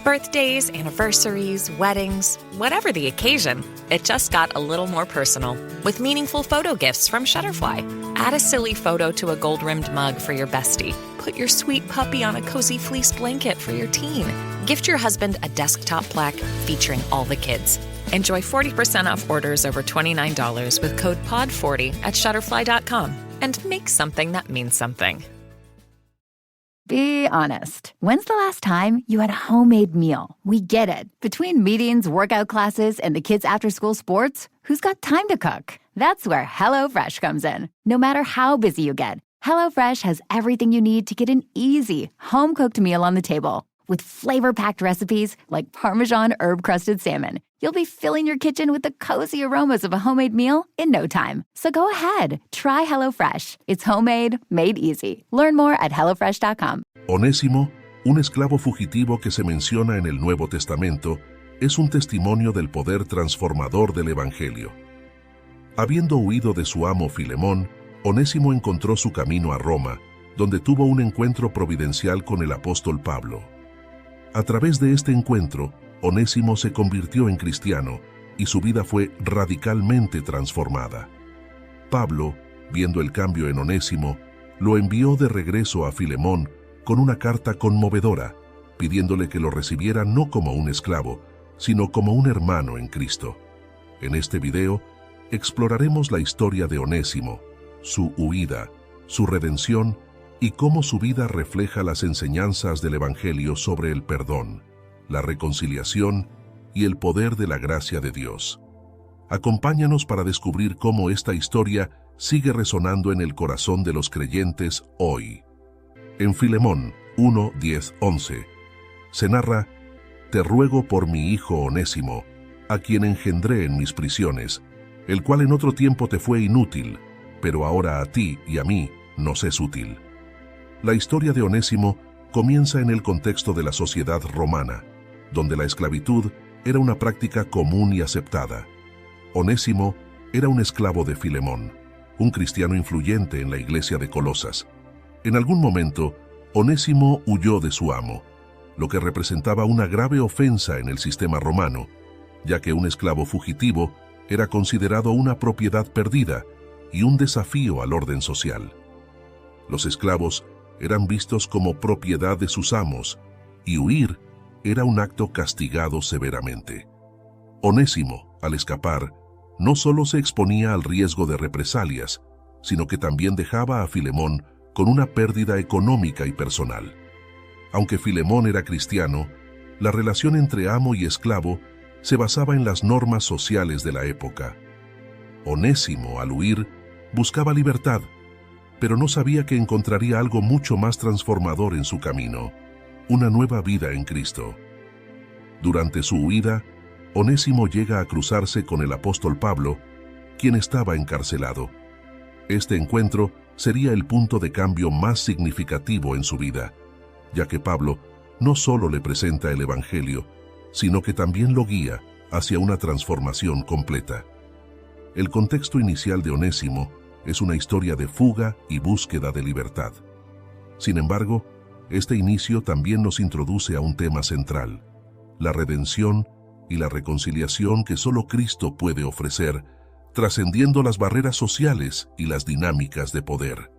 Birthdays, anniversaries, weddings, whatever the occasion, it just got a little more personal with meaningful photo gifts from Shutterfly. Add a silly photo to a gold-rimmed mug for your bestie. Put your sweet puppy on a cozy fleece blanket for your teen. Gift your husband a desktop plaque featuring all the kids. Enjoy 40% off orders over $29 with code POD40 at Shutterfly.com and make something that means something. Be honest. When's the last time you had a homemade meal? We get it. Between meetings, workout classes, and the kids' after-school sports, who's got time to cook? That's where HelloFresh comes in. No matter how busy you get, HelloFresh has everything you need to get an easy, home-cooked meal on the table. With flavor-packed recipes like Parmesan herb-crusted salmon, you'll be filling your kitchen with the cozy aromas of a homemade meal in no time. So go ahead, try HelloFresh. It's homemade, made easy. Learn more at HelloFresh.com. Onésimo, un esclavo fugitivo que se menciona en el Nuevo Testamento, es un testimonio del poder transformador del Evangelio. Habiendo huido de su amo Filemón, Onésimo encontró su camino a Roma, donde tuvo un encuentro providencial con el apóstol Pablo. A través de este encuentro, Onésimo se convirtió en cristiano y su vida fue radicalmente transformada. Pablo, viendo el cambio en Onésimo, lo envió de regreso a Filemón con una carta conmovedora, pidiéndole que lo recibiera no como un esclavo, sino como un hermano en Cristo. En este video, exploraremos la historia de Onésimo, su huida, su redención y cómo su vida refleja las enseñanzas del Evangelio sobre el perdón, la reconciliación y el poder de la gracia de Dios. Acompáñanos para descubrir cómo esta historia sigue resonando en el corazón de los creyentes hoy. En Filemón 1, 10, 11, se narra: «Te ruego por mi hijo Onésimo, a quien engendré en mis prisiones, el cual en otro tiempo te fue inútil, pero ahora a ti y a mí nos es útil». La historia de Onésimo comienza en el contexto de la sociedad romana, donde la esclavitud era una práctica común y aceptada. Onésimo era un esclavo de Filemón, un cristiano influyente en la iglesia de Colosas. En algún momento, Onésimo huyó de su amo, lo que representaba una grave ofensa en el sistema romano, ya que un esclavo fugitivo era considerado una propiedad perdida y un desafío al orden social. Los esclavos eran vistos como propiedad de sus amos, y huir era un acto castigado severamente. Onésimo, al escapar, no solo se exponía al riesgo de represalias, sino que también dejaba a Filemón con una pérdida económica y personal. Aunque Filemón era cristiano, la relación entre amo y esclavo se basaba en las normas sociales de la época. Onésimo, al huir, buscaba libertad, pero no sabía que encontraría algo mucho más transformador en su camino, una nueva vida en Cristo. Durante su huida, Onésimo llega a cruzarse con el apóstol Pablo, quien estaba encarcelado. Este encuentro sería el punto de cambio más significativo en su vida, ya que Pablo no solo le presenta el Evangelio, sino que también lo guía hacia una transformación completa. El contexto inicial de Onésimo es una historia de fuga y búsqueda de libertad. Sin embargo, este inicio también nos introduce a un tema central: la redención y la reconciliación que solo Cristo puede ofrecer, trascendiendo las barreras sociales y las dinámicas de poder.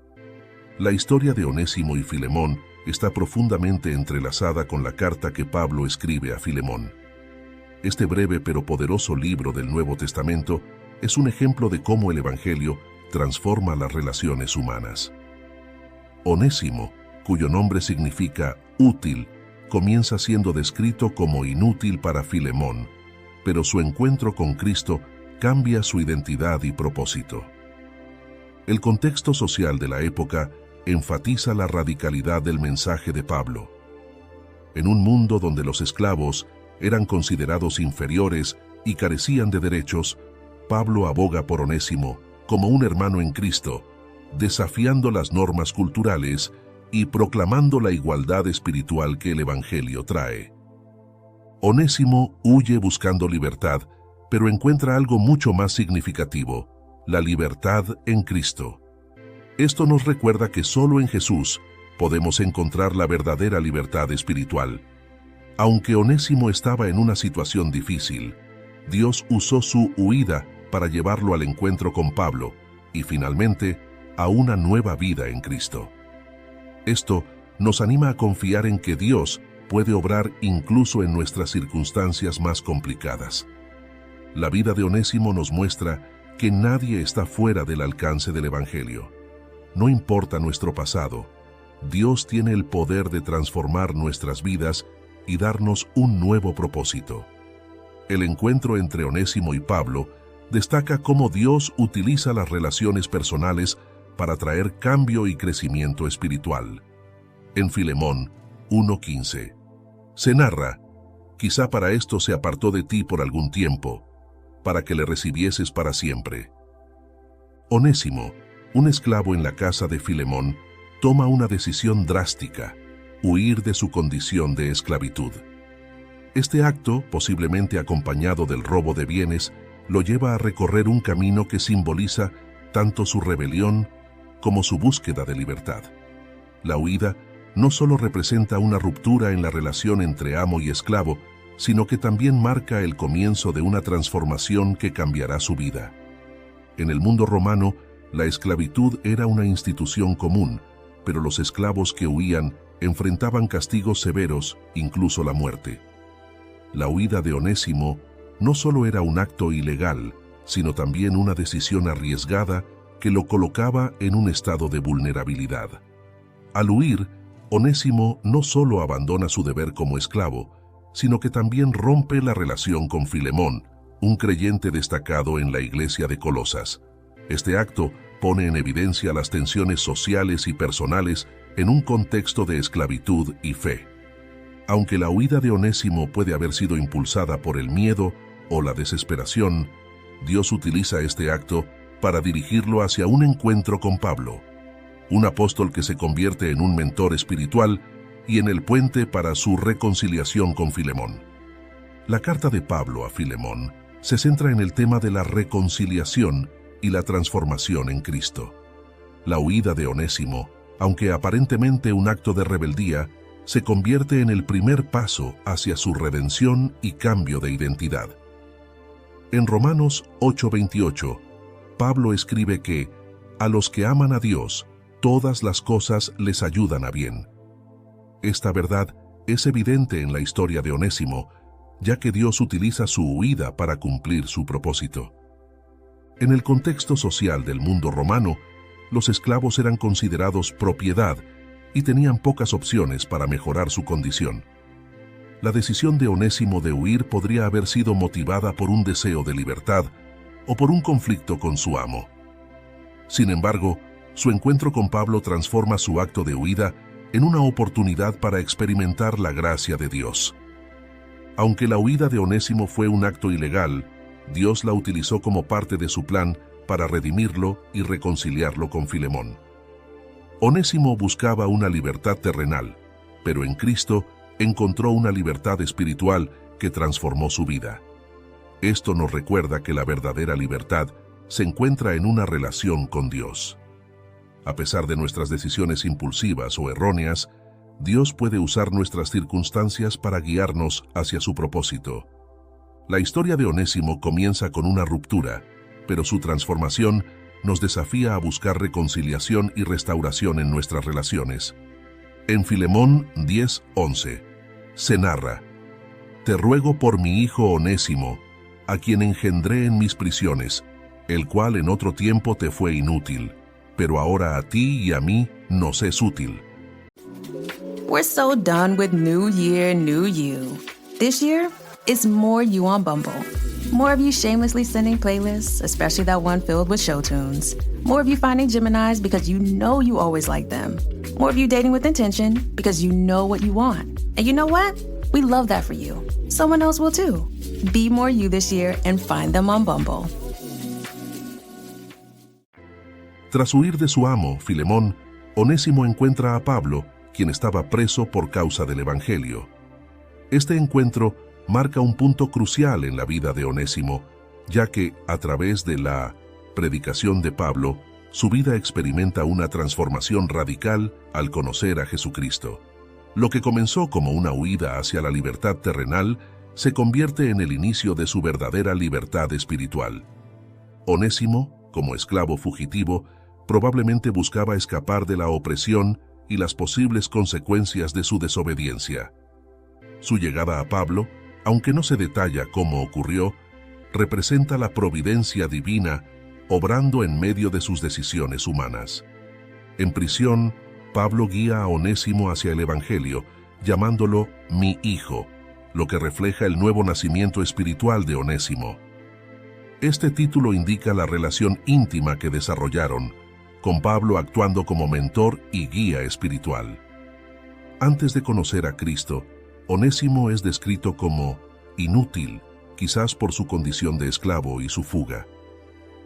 La historia de Onésimo y Filemón está profundamente entrelazada con la carta que Pablo escribe a Filemón. Este breve pero poderoso libro del Nuevo Testamento es un ejemplo de cómo el Evangelio transforma las relaciones humanas. Onésimo, cuyo nombre significa útil, comienza siendo descrito como inútil para Filemón, pero su encuentro con Cristo cambia su identidad y propósito. El contexto social de la época enfatiza la radicalidad del mensaje de Pablo. En un mundo donde los esclavos eran considerados inferiores y carecían de derechos, Pablo aboga por Onésimo como un hermano en Cristo, desafiando las normas culturales y proclamando la igualdad espiritual que el Evangelio trae. Onésimo huye buscando libertad, pero encuentra algo mucho más significativo: la libertad en Cristo. Esto nos recuerda que solo en Jesús podemos encontrar la verdadera libertad espiritual. Aunque Onésimo estaba en una situación difícil, Dios usó su huida para llevarlo al encuentro con Pablo y finalmente a una nueva vida en Cristo. Esto nos anima a confiar en que Dios puede obrar incluso en nuestras circunstancias más complicadas. La vida de Onésimo nos muestra que nadie está fuera del alcance del Evangelio. No importa nuestro pasado, Dios tiene el poder de transformar nuestras vidas y darnos un nuevo propósito. El encuentro entre Onésimo y Pablo destaca cómo Dios utiliza las relaciones personales para traer cambio y crecimiento espiritual. En Filemón 1:15, se narra: quizá para esto se apartó de ti por algún tiempo, para que le recibieses para siempre. Onésimo, un esclavo en la casa de Filemón, toma una decisión drástica: huir de su condición de esclavitud. Este acto, posiblemente acompañado del robo de bienes, lo lleva a recorrer un camino que simboliza tanto su rebelión como su búsqueda de libertad. La huida no solo representa una ruptura en la relación entre amo y esclavo, sino que también marca el comienzo de una transformación que cambiará su vida. En el mundo romano, la esclavitud era una institución común, pero los esclavos que huían enfrentaban castigos severos, incluso la muerte. La huida de Onésimo no solo era un acto ilegal, sino también una decisión arriesgada que lo colocaba en un estado de vulnerabilidad. Al huir, Onésimo no solo abandona su deber como esclavo, sino que también rompe la relación con Filemón, un creyente destacado en la iglesia de Colosas. Este acto pone en evidencia las tensiones sociales y personales en un contexto de esclavitud y fe. Aunque la huida de Onésimo puede haber sido impulsada por el miedo o la desesperación, Dios utiliza este acto para dirigirlo hacia un encuentro con Pablo, un apóstol que se convierte en un mentor espiritual y en el puente para su reconciliación con Filemón. La carta de Pablo a Filemón se centra en el tema de la reconciliación y la transformación en Cristo. La huida de Onésimo, aunque aparentemente un acto de rebeldía, se convierte en el primer paso hacia su redención y cambio de identidad. En Romanos 8:28, Pablo escribe que a los que aman a Dios, todas las cosas les ayudan a bien. Esta verdad es evidente en la historia de Onésimo, ya que Dios utiliza su huida para cumplir su propósito. En el contexto social del mundo romano, los esclavos eran considerados propiedad y tenían pocas opciones para mejorar su condición. La decisión de Onésimo de huir podría haber sido motivada por un deseo de libertad o por un conflicto con su amo. Sin embargo, su encuentro con Pablo transforma su acto de huida en una oportunidad para experimentar la gracia de Dios. Aunque la huida de Onésimo fue un acto ilegal, Dios la utilizó como parte de su plan para redimirlo y reconciliarlo con Filemón. Onésimo buscaba una libertad terrenal, pero en Cristo encontró una libertad espiritual que transformó su vida. Esto nos recuerda que la verdadera libertad se encuentra en una relación con Dios. A pesar de nuestras decisiones impulsivas o erróneas, Dios puede usar nuestras circunstancias para guiarnos hacia su propósito. La historia de Onésimo comienza con una ruptura, pero su transformación nos desafía a buscar reconciliación y restauración en nuestras relaciones. En Filemón 10:11 se narra: «Te ruego por mi hijo Onésimo, a quien engendré en mis prisiones, el cual en otro tiempo te fue inútil, pero ahora a ti y a mí nos es útil». We're so done with New Year, New You. This year, it's more you on Bumble. More of you shamelessly sending playlists, especially that one filled with show tunes. More of you finding Geminis because you know you always like them. More of you dating with intention because you know what you want. And you know what? We love that for you. Someone else will too. Be more you this year and find them on Bumble. Tras huir de su amo, Filemón, Onésimo encuentra a Pablo, quien estaba preso por causa del Evangelio. Este encuentro marca un punto crucial en la vida de Onésimo, ya que, a través de la predicación de Pablo, su vida experimenta una transformación radical al conocer a Jesucristo. Lo que comenzó como una huida hacia la libertad terrenal se convierte en el inicio de su verdadera libertad espiritual. Onésimo, como esclavo fugitivo, probablemente buscaba escapar de la opresión y las posibles consecuencias de su desobediencia. Su llegada a Pablo, aunque no se detalla cómo ocurrió, representa la providencia divina obrando en medio de sus decisiones humanas. En prisión, Pablo guía a Onésimo hacia el Evangelio, llamándolo mi hijo, lo que refleja el nuevo nacimiento espiritual de Onésimo. Este título indica la relación íntima que desarrollaron, con Pablo actuando como mentor y guía espiritual. Antes de conocer a Cristo, Onésimo es descrito como inútil, quizás por su condición de esclavo y su fuga.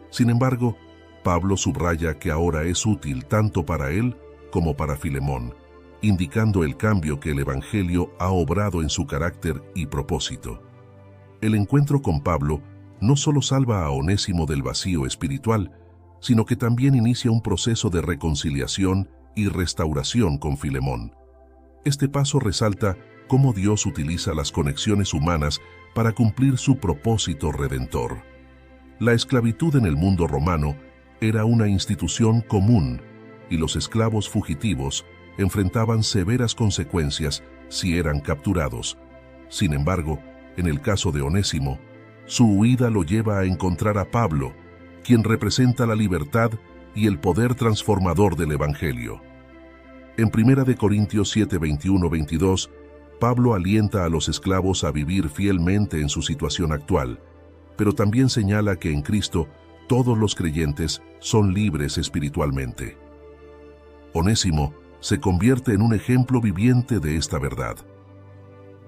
Sin embargo, Pablo subraya que ahora es útil tanto para él como para Filemón, indicando el cambio que el Evangelio ha obrado en su carácter y propósito. El encuentro con Pablo no solo salva a Onésimo del vacío espiritual, sino que también inicia un proceso de reconciliación y restauración con Filemón. Este paso resalta cómo Dios utiliza las conexiones humanas para cumplir su propósito redentor. La esclavitud en el mundo romano era una institución común y los esclavos fugitivos enfrentaban severas consecuencias si eran capturados. Sin embargo, en el caso de Onésimo, su huida lo lleva a encontrar a Pablo, quien representa la libertad y el poder transformador del Evangelio. En 1 Corintios 7, 21-22, Pablo alienta a los esclavos a vivir fielmente en su situación actual, pero también señala que en Cristo todos los creyentes son libres espiritualmente. Onésimo se convierte en un ejemplo viviente de esta verdad.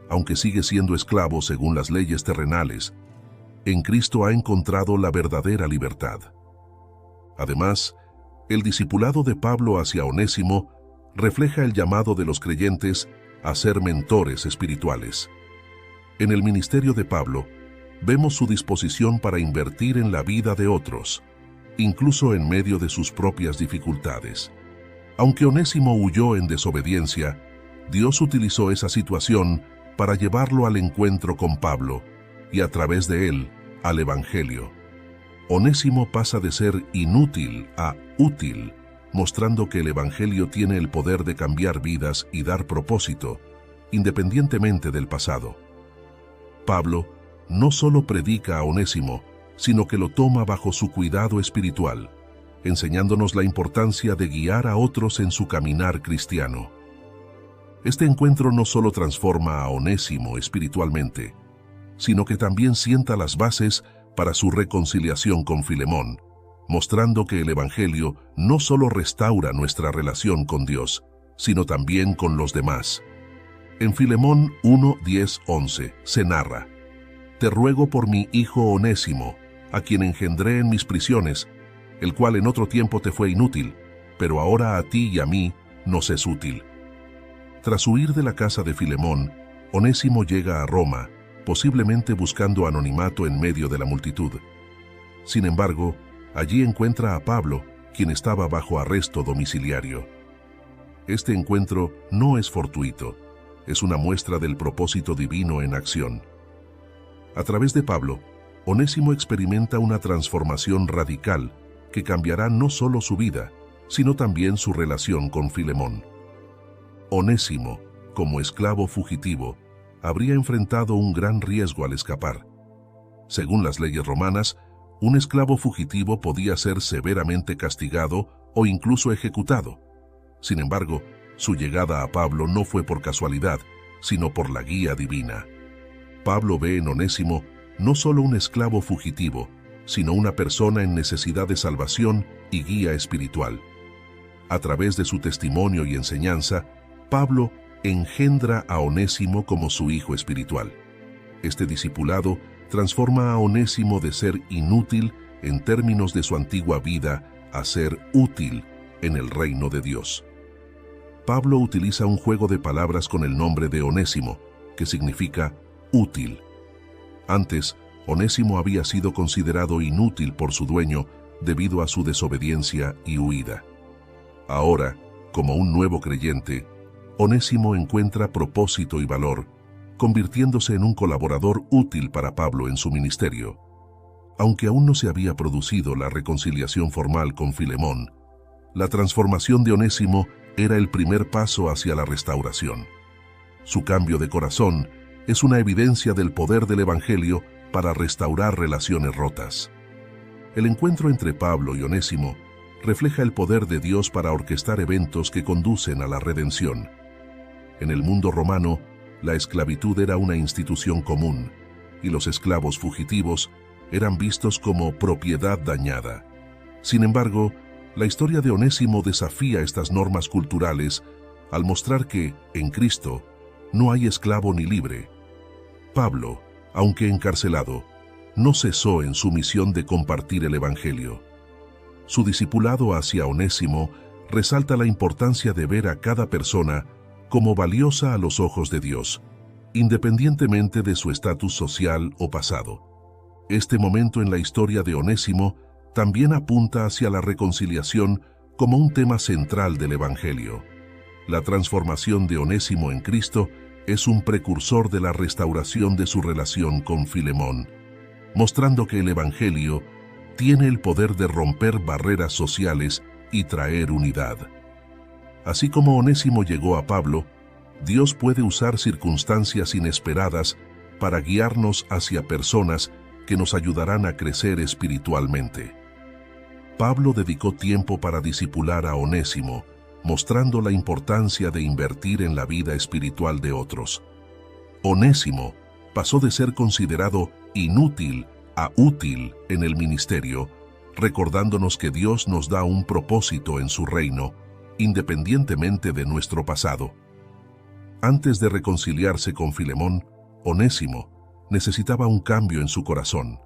Aunque sigue siendo esclavo según las leyes terrenales, en Cristo ha encontrado la verdadera libertad. Además, el discipulado de Pablo hacia Onésimo refleja el llamado de los creyentes a ser mentores espirituales. En el ministerio de Pablo, vemos su disposición para invertir en la vida de otros, incluso en medio de sus propias dificultades. Aunque Onésimo huyó en desobediencia, Dios utilizó esa situación para llevarlo al encuentro con Pablo y a través de él al Evangelio. Onésimo pasa de ser inútil a útil, mostrando que el Evangelio tiene el poder de cambiar vidas y dar propósito, independientemente del pasado. Pablo no solo predica a Onésimo, sino que lo toma bajo su cuidado espiritual, enseñándonos la importancia de guiar a otros en su caminar cristiano. Este encuentro no solo transforma a Onésimo espiritualmente, sino que también sienta las bases para su reconciliación con Filemón, mostrando que el Evangelio no solo restaura nuestra relación con Dios, sino también con los demás. En Filemón 1, 10, 11 se narra: «Te ruego por mi hijo Onésimo, a quien engendré en mis prisiones, el cual en otro tiempo te fue inútil, pero ahora a ti y a mí nos es útil». Tras huir de la casa de Filemón, Onésimo llega a Roma, posiblemente buscando anonimato en medio de la multitud. Sin embargo, allí encuentra a Pablo, quien estaba bajo arresto domiciliario. Este encuentro no es fortuito, es una muestra del propósito divino en acción. A través de Pablo, Onésimo experimenta una transformación radical que cambiará no solo su vida, sino también su relación con Filemón. Onésimo, como esclavo fugitivo, habría enfrentado un gran riesgo al escapar. Según las leyes romanas, un esclavo fugitivo podía ser severamente castigado o incluso ejecutado. Sin embargo, su llegada a Pablo no fue por casualidad, sino por la guía divina. Pablo ve en Onésimo no solo un esclavo fugitivo, sino una persona en necesidad de salvación y guía espiritual. A través de su testimonio y enseñanza, Pablo engendra a Onésimo como su hijo espiritual. Este discipulado transforma a Onésimo de ser inútil en términos de su antigua vida a ser útil en el reino de Dios. Pablo utiliza un juego de palabras con el nombre de Onésimo, que significa útil. Antes, Onésimo había sido considerado inútil por su dueño debido a su desobediencia y huida. Ahora, como un nuevo creyente, Onésimo encuentra propósito y valor, convirtiéndose en un colaborador útil para Pablo en su ministerio. Aunque aún no se había producido la reconciliación formal con Filemón, la transformación de Onésimo era el primer paso hacia la restauración. Su cambio de corazón es una evidencia del poder del Evangelio para restaurar relaciones rotas. El encuentro entre Pablo y Onésimo refleja el poder de Dios para orquestar eventos que conducen a la redención. En el mundo romano, la esclavitud era una institución común, y los esclavos fugitivos eran vistos como propiedad dañada. Sin embargo, la historia de Onésimo desafía estas normas culturales al mostrar que, en Cristo, no hay esclavo ni libre. Pablo, aunque encarcelado, no cesó en su misión de compartir el Evangelio. Su discipulado hacia Onésimo resalta la importancia de ver a cada persona como valiosa a los ojos de Dios, independientemente de su estatus social o pasado. Este momento en la historia de Onésimo también apunta hacia la reconciliación como un tema central del Evangelio. La transformación de Onésimo en Cristo es un precursor de la restauración de su relación con Filemón, mostrando que el Evangelio tiene el poder de romper barreras sociales y traer unidad. Así como Onésimo llegó a Pablo, Dios puede usar circunstancias inesperadas para guiarnos hacia personas que nos ayudarán a crecer espiritualmente. Pablo dedicó tiempo para discipular a Onésimo, mostrando la importancia de invertir en la vida espiritual de otros. Onésimo pasó de ser considerado inútil a útil en el ministerio, recordándonos que Dios nos da un propósito en su reino, independientemente de nuestro pasado. Antes de reconciliarse con Filemón, Onésimo necesitaba un cambio en su corazón.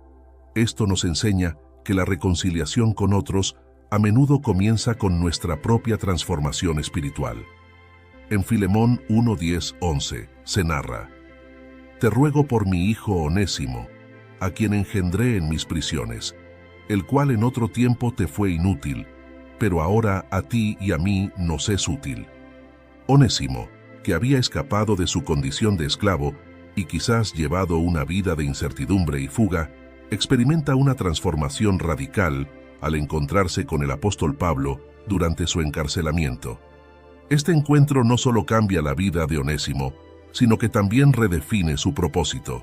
Esto nos enseña que la reconciliación con otros a menudo comienza con nuestra propia transformación espiritual. En Filemón 1:10-11 se narra: «Te ruego por mi hijo Onésimo, a quien engendré en mis prisiones, el cual en otro tiempo te fue inútil, pero ahora a ti y a mí nos es útil». Onésimo, que había escapado de su condición de esclavo y quizás llevado una vida de incertidumbre y fuga, experimenta una transformación radical al encontrarse con el apóstol Pablo durante su encarcelamiento. Este encuentro no solo cambia la vida de Onésimo, sino que también redefine su propósito.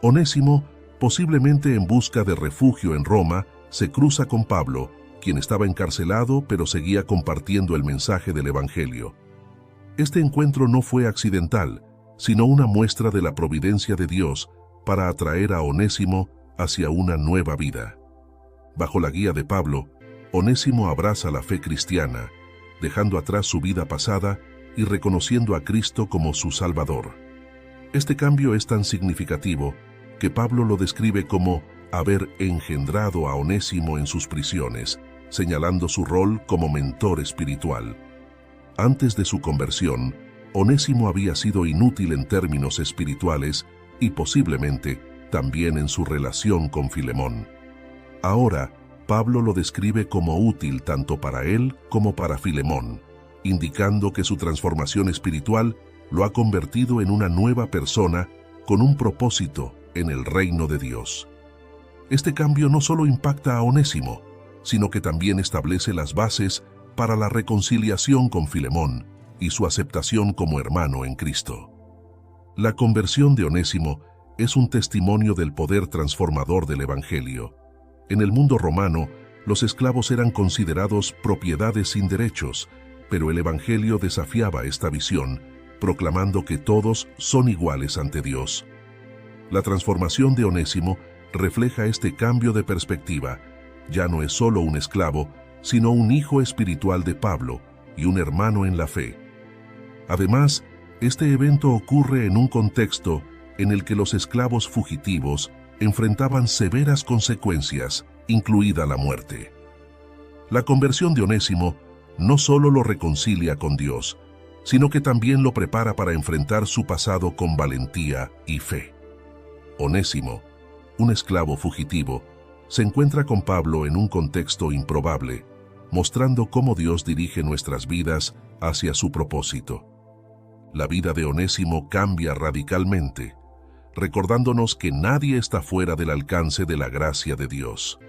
Onésimo, posiblemente en busca de refugio en Roma, se cruza con Pablo, quien estaba encarcelado pero seguía compartiendo el mensaje del Evangelio. Este encuentro no fue accidental, sino una muestra de la providencia de Dios para atraer a Onésimo hacia una nueva vida. Bajo la guía de Pablo, Onésimo abraza la fe cristiana, dejando atrás su vida pasada y reconociendo a Cristo como su Salvador. Este cambio es tan significativo que Pablo lo describe como haber engendrado a Onésimo en sus prisiones, señalando su rol como mentor espiritual. Antes de su conversión, Onésimo había sido inútil en términos espirituales y posiblemente también en su relación con Filemón. Ahora, Pablo lo describe como útil tanto para él como para Filemón, indicando que su transformación espiritual lo ha convertido en una nueva persona con un propósito en el reino de Dios. Este cambio no solo impacta a Onésimo, sino que también establece las bases para la reconciliación con Filemón y su aceptación como hermano en Cristo. La conversión de Onésimo es un testimonio del poder transformador del Evangelio. En el mundo romano, los esclavos eran considerados propiedades sin derechos, pero el Evangelio desafiaba esta visión, proclamando que todos son iguales ante Dios. La transformación de Onésimo refleja este cambio de perspectiva. Ya no es solo un esclavo, sino un hijo espiritual de Pablo y un hermano en la fe. Además, este evento ocurre en un contexto en el que los esclavos fugitivos enfrentaban severas consecuencias, incluida la muerte. La conversión de Onésimo no solo lo reconcilia con Dios, sino que también lo prepara para enfrentar su pasado con valentía y fe. Onésimo, un esclavo fugitivo, se encuentra con Pablo en un contexto improbable, mostrando cómo Dios dirige nuestras vidas hacia su propósito. la vida de Onésimo cambia radicalmente, recordándonos que nadie está fuera del alcance de la gracia de Dios.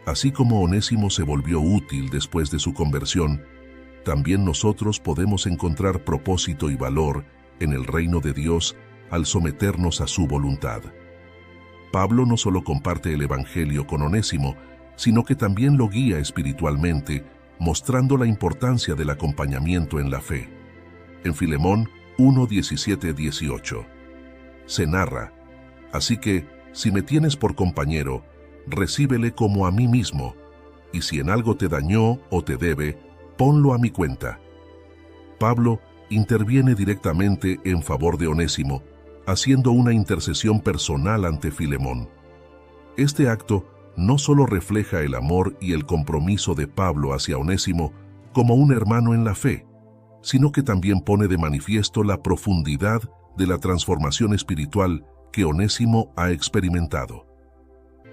Así como Onésimo se volvió útil después de su conversión, también nosotros podemos encontrar propósito y valor en el reino de Dios al someternos a su voluntad. Pablo no solo comparte el Evangelio con Onésimo, sino que también lo guía espiritualmente, mostrando la importancia del acompañamiento en la fe. En Filemón 1:17-18 se narra: así que, si me tienes por compañero, recíbele como a mí mismo, y si en algo te dañó o te debe, ponlo a mi cuenta. Pablo interviene directamente en favor de Onésimo, haciendo una intercesión personal ante Filemón. Este acto no solo refleja el amor y el compromiso de Pablo hacia Onésimo como un hermano en la fe, sino que también pone de manifiesto la profundidad de la transformación espiritual que Onésimo ha experimentado.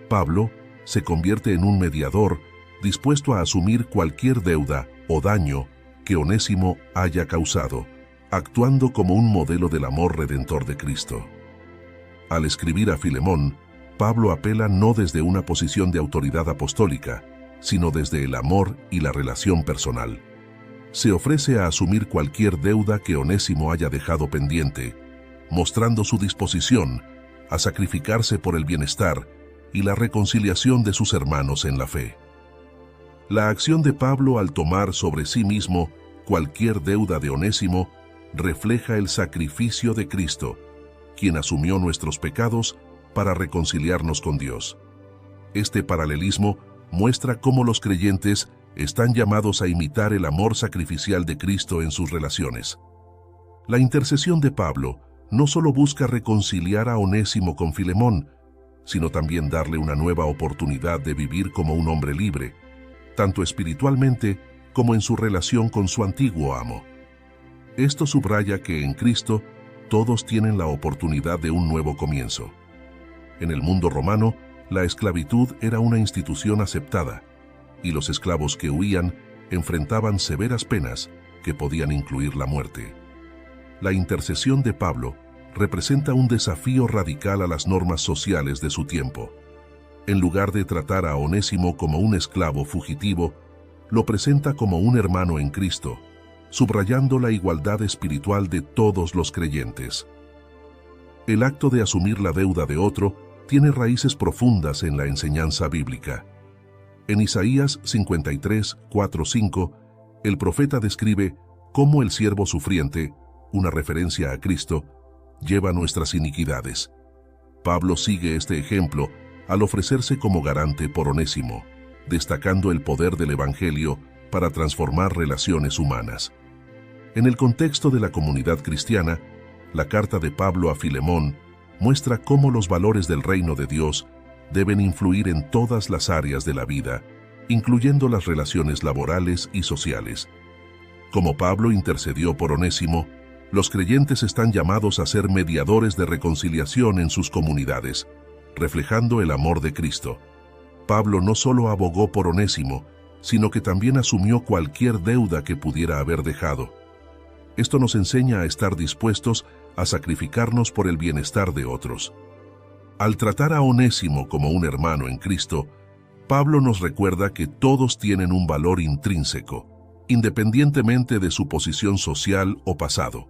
Pablo se convierte en un mediador dispuesto a asumir cualquier deuda o daño que Onésimo haya causado, actuando como un modelo del amor redentor de Cristo. Al escribir a Filemón, Pablo apela no desde una posición de autoridad apostólica, sino desde el amor y la relación personal. Se ofrece a asumir cualquier deuda que Onésimo haya dejado pendiente, mostrando su disposición a sacrificarse por el bienestar y la reconciliación de sus hermanos en la fe. La acción de Pablo al tomar sobre sí mismo cualquier deuda de Onésimo refleja el sacrificio de Cristo, quien asumió nuestros pecados para reconciliarnos con Dios. Este paralelismo muestra cómo los creyentes están llamados a imitar el amor sacrificial de Cristo en sus relaciones. La intercesión de Pablo no solo busca reconciliar a Onésimo con Filemón, sino también darle una nueva oportunidad de vivir como un hombre libre, tanto espiritualmente como en su relación con su antiguo amo. Esto subraya que en Cristo todos tienen la oportunidad de un nuevo comienzo. En el mundo romano, la esclavitud era una institución aceptada, y los esclavos que huían enfrentaban severas penas que podían incluir la muerte. La intercesión de Pablo representa un desafío radical a las normas sociales de su tiempo. En lugar de tratar a Onésimo como un esclavo fugitivo, lo presenta como un hermano en Cristo, subrayando la igualdad espiritual de todos los creyentes. El acto de asumir la deuda de otro tiene raíces profundas en la enseñanza bíblica. En Isaías 53, 4-5, el profeta describe cómo el siervo sufriente, una referencia a Cristo, lleva nuestras iniquidades. Pablo sigue este ejemplo al ofrecerse como garante por Onésimo, destacando el poder del Evangelio para transformar relaciones humanas. En el contexto de la comunidad cristiana, la carta de Pablo a Filemón muestra cómo los valores del reino de Dios deben influir en todas las áreas de la vida, incluyendo las relaciones laborales y sociales. Como Pablo intercedió por Onésimo, los creyentes están llamados a ser mediadores de reconciliación en sus comunidades, reflejando el amor de Cristo. Pablo no solo abogó por Onésimo, sino que también asumió cualquier deuda que pudiera haber dejado. Esto nos enseña a estar dispuestos a sacrificarnos por el bienestar de otros. Al tratar a Onésimo como un hermano en Cristo, Pablo nos recuerda que todos tienen un valor intrínseco, independientemente de su posición social o pasado.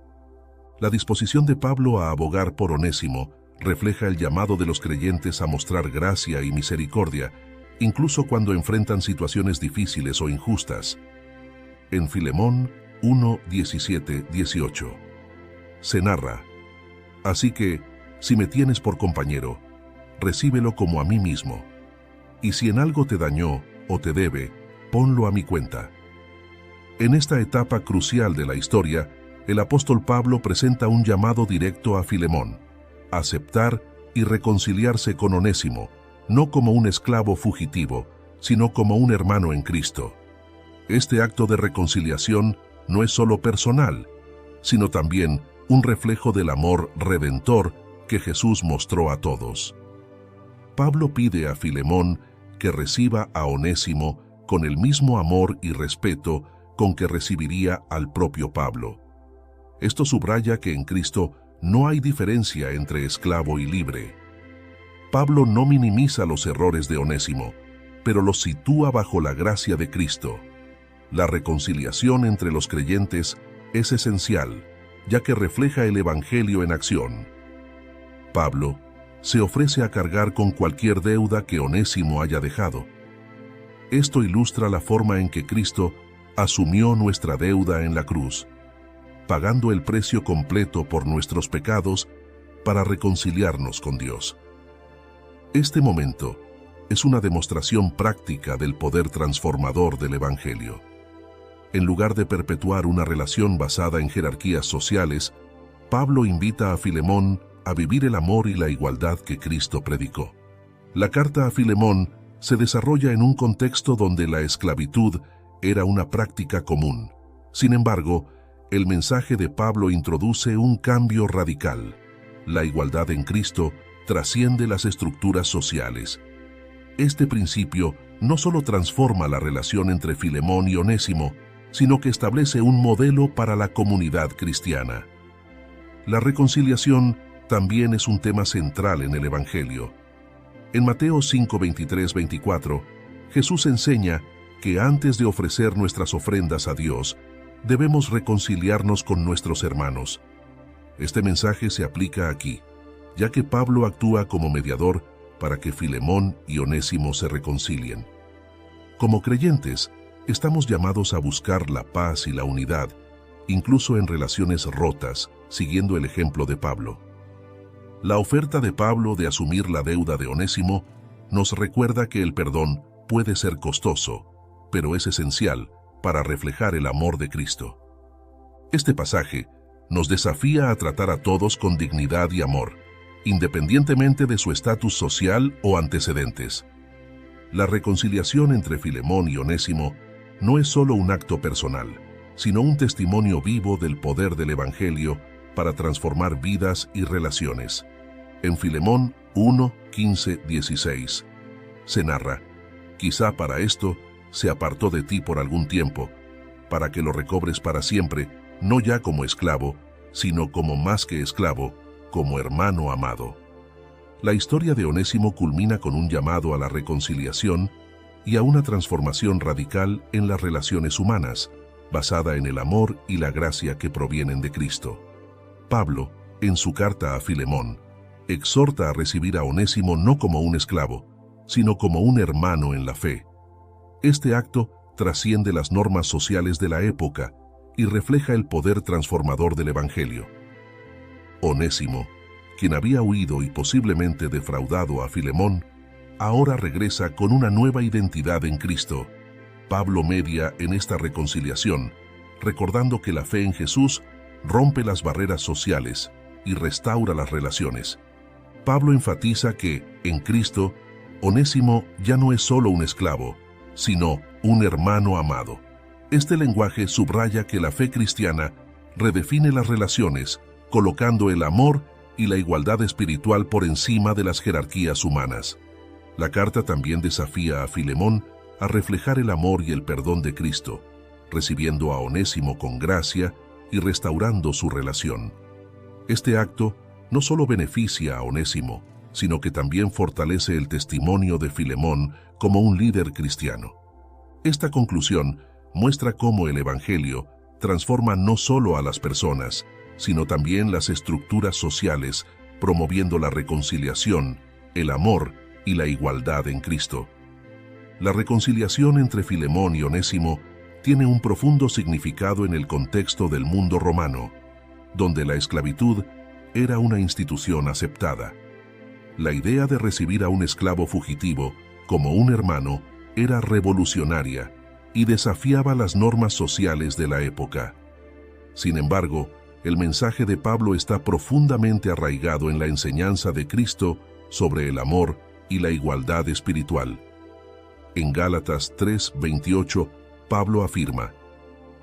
La disposición de Pablo a abogar por Onésimo refleja el llamado de los creyentes a mostrar gracia y misericordia, incluso cuando enfrentan situaciones difíciles o injustas. En Filemón 1:17-18 se narra: así que, si me tienes por compañero, recíbelo como a mí mismo, y si en algo te dañó o te debe, ponlo a mi cuenta. En esta etapa crucial de la historia, el apóstol Pablo presenta un llamado directo a Filemón: aceptar y reconciliarse con Onésimo, no como un esclavo fugitivo, sino como un hermano en Cristo. Este acto de reconciliación no es solo personal, sino también un reflejo del amor redentor que Jesús mostró a todos. Pablo pide a Filemón que reciba a Onésimo con el mismo amor y respeto con que recibiría al propio Pablo. Esto subraya que en Cristo no hay diferencia entre esclavo y libre. Pablo no minimiza los errores de Onésimo, pero los sitúa bajo la gracia de Cristo. La reconciliación entre los creyentes es esencial, ya que refleja el Evangelio en acción. Pablo se ofrece a cargar con cualquier deuda que Onésimo haya dejado. Esto ilustra la forma en que Cristo asumió nuestra deuda en la cruz, pagando el precio completo por nuestros pecados para reconciliarnos con Dios. Este momento es una demostración práctica del poder transformador del Evangelio. En lugar de perpetuar una relación basada en jerarquías sociales, Pablo invita a Filemón a vivir el amor y la igualdad que Cristo predicó. La carta a Filemón se desarrolla en un contexto donde la esclavitud era una práctica común. Sin embargo, el mensaje de Pablo introduce un cambio radical. La igualdad en Cristo trasciende las estructuras sociales. Este principio no solo transforma la relación entre Filemón y Onésimo, sino que establece un modelo para la comunidad cristiana. La reconciliación también es un tema central en el Evangelio. En Mateo 5:23-24, Jesús enseña que antes de ofrecer nuestras ofrendas a Dios, debemos reconciliarnos con nuestros hermanos. Este mensaje se aplica aquí, ya que Pablo actúa como mediador para que Filemón y Onésimo se reconcilien. Como creyentes, estamos llamados a buscar la paz y la unidad, incluso en relaciones rotas, siguiendo el ejemplo de Pablo. La oferta de Pablo de asumir la deuda de Onésimo nos recuerda que el perdón puede ser costoso, pero es esencial para reflejar el amor de Cristo. Este pasaje nos desafía a tratar a todos con dignidad y amor, independientemente de su estatus social o antecedentes. La reconciliación entre Filemón y Onésimo no es solo un acto personal, sino un testimonio vivo del poder del Evangelio para transformar vidas y relaciones. En Filemón 1:15-16 se narra: quizá para esto se apartó de ti por algún tiempo, para que lo recobres para siempre, no ya como esclavo, sino como más que esclavo, como hermano amado. La historia de Onésimo culmina con un llamado a la reconciliación y a una transformación radical en las relaciones humanas, basada en el amor y la gracia que provienen de Cristo. Pablo, en su carta a Filemón, exhorta a recibir a Onésimo no como un esclavo, sino como un hermano en la fe. Este acto trasciende las normas sociales de la época y refleja el poder transformador del Evangelio. Onésimo, quien había huido y posiblemente defraudado a Filemón, ahora regresa con una nueva identidad en Cristo. Pablo media en esta reconciliación, recordando que la fe en Jesús rompe las barreras sociales y restaura las relaciones. Pablo enfatiza que, en Cristo, Onésimo ya no es solo un esclavo, sino un hermano amado. Este lenguaje subraya que la fe cristiana redefine las relaciones, colocando el amor y la igualdad espiritual por encima de las jerarquías humanas. La carta también desafía a Filemón a reflejar el amor y el perdón de Cristo, recibiendo a Onésimo con gracia y restaurando su relación. Este acto no solo beneficia a Onésimo, sino que también fortalece el testimonio de Filemón como un líder cristiano. Esta conclusión muestra cómo el Evangelio transforma no solo a las personas, sino también las estructuras sociales, promoviendo la reconciliación, el amor y la igualdad en Cristo. La reconciliación entre Filemón y Onésimo tiene un profundo significado en el contexto del mundo romano, donde la esclavitud era una institución aceptada. La idea de recibir a un esclavo fugitivo como un hermano era revolucionaria y desafiaba las normas sociales de la época. Sin embargo, el mensaje de Pablo está profundamente arraigado en la enseñanza de Cristo sobre el amor y la igualdad espiritual. En Gálatas 3:28, Pablo afirma: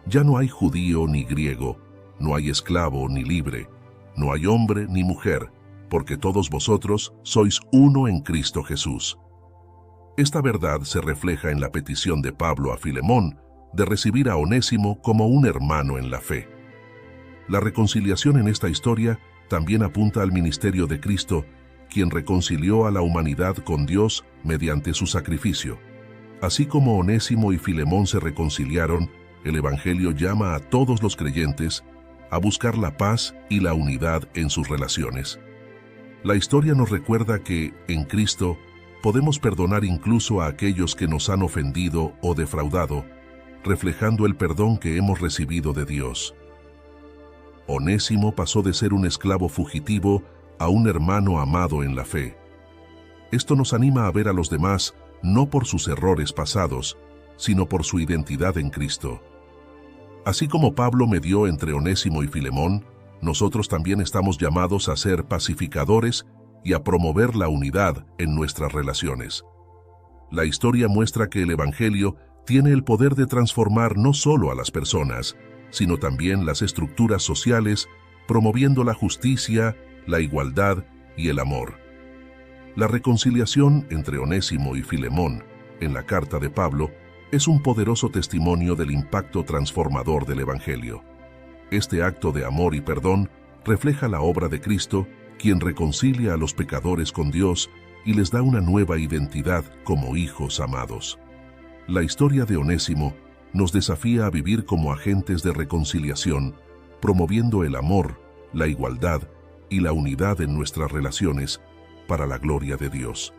ya no hay judío ni griego, no hay esclavo ni libre, no hay hombre ni mujer, porque todos vosotros sois uno en Cristo Jesús. Esta verdad se refleja en la petición de Pablo a Filemón de recibir a Onésimo como un hermano en la fe. La reconciliación en esta historia también apunta al ministerio de Cristo, quien reconcilió a la humanidad con Dios mediante su sacrificio. Así como Onésimo y Filemón se reconciliaron, el Evangelio llama a todos los creyentes a buscar la paz y la unidad en sus relaciones. La historia nos recuerda que, en Cristo, podemos perdonar incluso a aquellos que nos han ofendido o defraudado, reflejando el perdón que hemos recibido de Dios. Onésimo pasó de ser un esclavo fugitivo a un hermano amado en la fe. Esto nos anima a ver a los demás no por sus errores pasados, sino por su identidad en Cristo. Así como Pablo medió entre Onésimo y Filemón, nosotros también estamos llamados a ser pacificadores y a promover la unidad en nuestras relaciones. La historia muestra que el Evangelio tiene el poder de transformar no solo a las personas, sino también las estructuras sociales, promoviendo la justicia, la igualdad y el amor. La reconciliación entre Onésimo y Filemón, en la carta de Pablo, es un poderoso testimonio del impacto transformador del Evangelio. Este acto de amor y perdón refleja la obra de Cristo, quien reconcilia a los pecadores con Dios y les da una nueva identidad como hijos amados. La historia de Onésimo nos desafía a vivir como agentes de reconciliación, promoviendo el amor, la igualdad y la unidad en nuestras relaciones para la gloria de Dios.